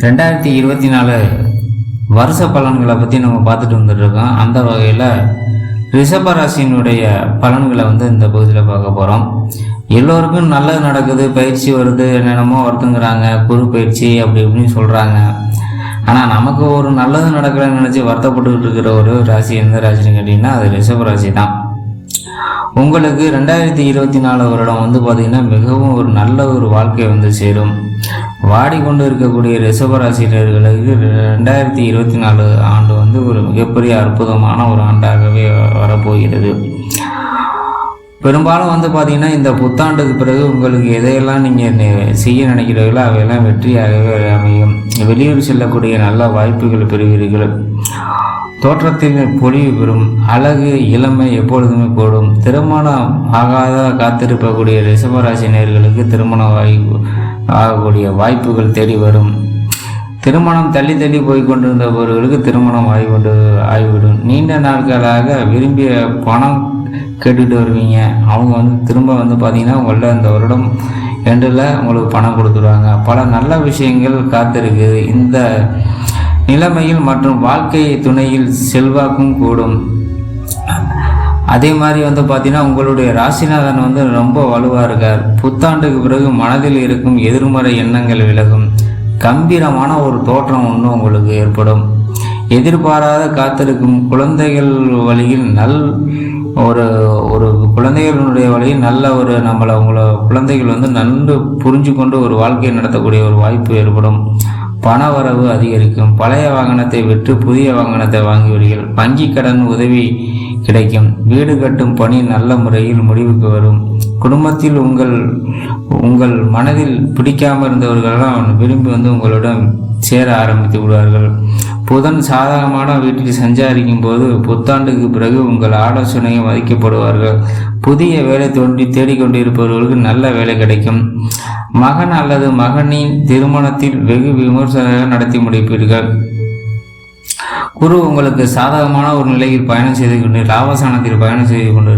2024 வருஷ பலன்களை பற்றி நம்ம பார்த்துட்டு வந்துட்டுருக்கோம். அந்த வகையில் ரிஷப ராசியினுடைய பலன்களை இந்த பகுதியில் பார்க்க போகிறோம். எல்லோருக்கும் நல்லது நடக்குது, பயிற்சி வருது, என்னென்னமோ வருதுங்கிறாங்க, குரு பயிற்சி அப்படி இப்படின்னு சொல்கிறாங்க. ஆனால் நமக்கு ஒரு நல்லது நடக்கலைன்னு நினச்சி வருத்தப்பட்டுக்கிட்டு இருக்கிற ஒரு ராசி எந்த ராசின்னு கேட்டிங்கன்னா அது ரிஷப ராசி தான். உங்களுக்கு 2024 வருடம் பார்த்திங்கன்னா மிகவும் ஒரு நல்ல ஒரு வாழ்க்கை சேரும். வாடிக்கொண்டு இருக்கக்கூடிய ரிஷபராசினர்களுக்கு 2024 ஆண்டு ஒரு மிகப்பெரிய அற்புதமான ஒரு ஆண்டாகவே வரப்போகிறது. பெரும்பாலும் பார்த்திங்கன்னா இந்த புத்தாண்டுக்கு பிறகு உங்களுக்கு எதையெல்லாம் நீங்கள் செய்ய நினைக்கிறீர்களோ அவையெல்லாம் வெற்றியாகவே அமையும். வெளியூர் செல்லக்கூடிய நல்ல வாய்ப்புகள் பெறுவீர்கள். தோற்றத்தில் பொலிவு பெறும். அழகு இளமை எப்பொழுதுமே கூடும். திருமணம் ஆகாத காத்திருக்கக்கூடிய ரிஷபராசினியர்களுக்கு திருமணம் ஆகக்கூடிய வாய்ப்புகள் தேடி வரும். திருமணம் தள்ளி தள்ளி போய் கொண்டிருந்தவர்களுக்கு திருமணம் ஆகிவிடும். நீண்ட நாட்களாக விரும்பிய பணம் கேட்டுட்டு வருவீங்க. அவங்க திரும்ப பார்த்திங்கன்னா உங்கள்ட்ட இந்த வருடம் எண்டில் உங்களுக்கு பணம் கொடுத்துருவாங்க. பல நல்ல விஷயங்கள் காத்திருக்குது. இந்த நிலைமையில் மற்றும் வாழ்க்கை துணையில் செல்வாக்கும் கூடும். அதே மாதிரி பார்த்தீங்கன்னா உங்களுடைய ராசிநாதன் ரொம்ப வலுவாக இருக்கார். புத்தாண்டுக்கு பிறகு மனதில் இருக்கும் எதிர்மறை எண்ணங்கள் விலகும். கம்பீரமான ஒரு தோற்றம் உங்களுக்கு ஏற்படும். எதிர்பாராத காத்திருக்கும் குழந்தைகள் வழியில் ஒரு குழந்தைகளுடைய வழியில் நல்ல ஒரு உங்களை குழந்தைகள் நன்கு புரிஞ்சு கொண்டு ஒரு வாழ்க்கையை நடத்தக்கூடிய ஒரு வாய்ப்பு ஏற்படும். பண வரவு அதிகரிக்கும். பழைய வாகனத்தை விற்று புதிய வாகனத்தை வாங்குவீர்கள். வங்கி கடன் உதவி கிடைக்கும். வீடு கட்டும் பணி நல்ல முறையில் முடிவுக்கு வரும். குடும்பத்தில் உங்கள் மனதில் பிடிக்காமல் இருந்தவர்களெல்லாம் விரும்பி உங்களுடன் சேர ஆரம்பித்து விடுவார்கள். புதன் சாதகமான வீட்டில் சஞ்சாரிக்கும் போது புத்தாண்டுக்கு பிறகு உங்கள் ஆலோசனையை மதிக்கப்படுவார்கள். புதிய வேலை தேடிக்கொண்டிருப்பவர்களுக்கு நல்ல வேலை கிடைக்கும். மகன் அல்லது மகனின் திருமணத்தில் வெகு விமர்சனமாக நடத்தி முடிப்பீர்கள். குரு உங்களுக்கு சாதகமான ஒரு நிலையில் பயணம் செய்து கொண்டு லாபஸ்தானத்தில் பயணம் செய்து கொண்டு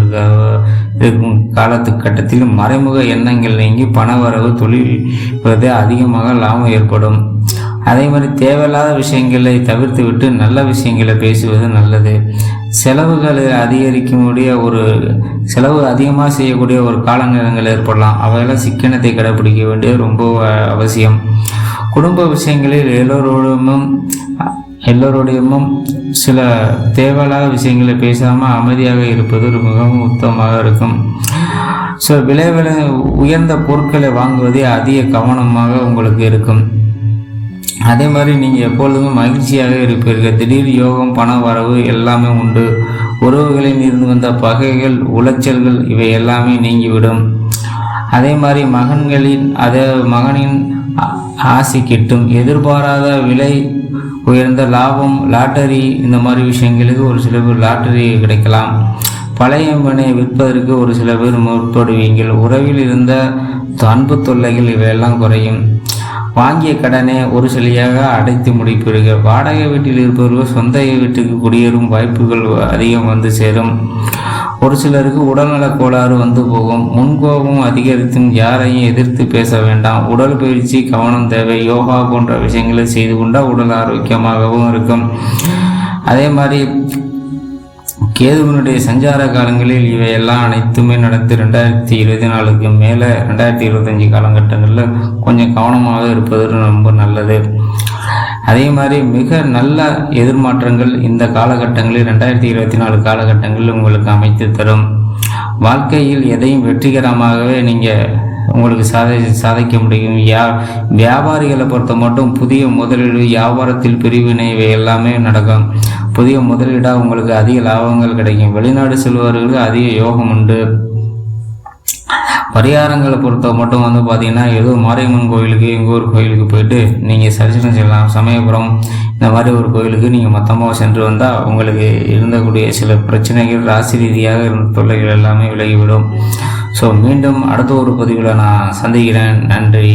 இருக்கும் காலத்துக்கட்டத்தில் மறைமுக எண்ணங்கள் நீங்கி பண வரவு தொழில் அதிகமாக லாபம் ஏற்படும். அதே மாதிரி தேவையில்லாத விஷயங்களை தவிர்த்து விட்டு நல்ல விஷயங்களை பேசுவது நல்லது. செலவுகளை செலவு அதிகமாக செய்யக்கூடிய ஒரு கால நேரங்கள் ஏற்படலாம். அவையெல்லாம் சிக்கனத்தை கடைபிடிக்க வேண்டியது ரொம்ப அவசியம். குடும்ப விஷயங்களில் எல்லோருடையும் சில தேவையில்லாத விஷயங்களை பேசாமல் அமைதியாக இருப்பது மிகவும் உத்தமமாக இருக்கும். விலை உயர்ந்த பொருட்களை வாங்குவதே அதிக கவனமாக உங்களுக்கு இருக்கும். அதே மாதிரி நீங்கள் எப்பொழுதுமே மகிழ்ச்சியாக இருப்பீர்கள். திடீர் யோகம், பண வரவு எல்லாமே உண்டு. உறவுகளில் இருந்து வந்த பகைகள், உளைச்சல்கள் இவை எல்லாமே நீங்கிவிடும். அதே மாதிரி மகனின் ஆசை கிட்டும். எதிர்பாராத விலை உயர்ந்த லாபம், லாட்டரி இந்த மாதிரி விஷயங்களுக்கு ஒரு சில பேர் லாட்டரி கிடைக்கலாம். பழைய மனை விற்பதற்கு ஒரு சில பேர் முற்படுவீங்கள். உறவில் இருந்த அன்பு தொல்லைகள் இவையெல்லாம் குறையும். வாங்கிய கடனை ஒரு சிலையாக அடைத்து முடிப்பீர்கள். வாடகை வீட்டில் இருப்பவர்கள் சொந்த வீட்டுக்கு குடியேறும் வாய்ப்புகள் அதிகம் சேரும். ஒரு சிலருக்கு உடல்நலக் கோளாறு போகும். முன்கோபம் அதிகரித்தும் யாரையும் எதிர்த்து பேச வேண்டாம். உடல் பயிற்சி கவனம் தேவை. யோகா போன்ற விஷயங்களை செய்து கொண்டால் உடல் ஆரோக்கியமாகவும் இருக்கும். அதே மாதிரி கேதுவனுடைய சஞ்சார காலங்களில் இவையெல்லாம் அனைத்துமே நடந்து 2024க்கு மேலே 2025 காலகட்டங்களில் கொஞ்சம் கவனமாக இருப்பது ரொம்ப நல்லது. அதே மாதிரி மிக நல்ல எதிர்மாற்றங்கள் இந்த காலகட்டங்களில் 2024 காலகட்டங்களில் உங்களுக்கு அமைத்து தரும். வாழ்க்கையில் எதையும் வெற்றிகரமாகவே உங்களுக்கு சாதிக்க முடியும். வியாபாரிகளை பொறுத்த மட்டும் புதிய முதலீடு, வியாபாரத்தில் பிரிவினை இவை எல்லாமே நடக்கும். புதிய முதலீடாக உங்களுக்கு அதிக லாபங்கள் கிடைக்கும். வெளிநாடு செல்பவர்களுக்கு அதிக யோகம் உண்டு. பரிகாரங்களை பொறுத்த மட்டும் பார்த்திங்கன்னா ஏதோ மாரியம்மன் கோயிலுக்கு எங்கள் ஒரு கோயிலுக்கு போயிட்டு நீங்கள் தரிசனம் செய்யலாம். சமயபுரம் இந்த மாதிரி ஒரு கோயிலுக்கு நீங்கள் மொத்தமாக சென்று வந்தால் உங்களுக்கு இருந்தக்கூடிய சில பிரச்சனைகள், ராசி ரீதியாக இருந்த தொல்லைகள் எல்லாமே விலகிவிடும். மீண்டும் அடுத்த ஒரு பதிவில் நான் சந்திக்கிறேன். நன்றி.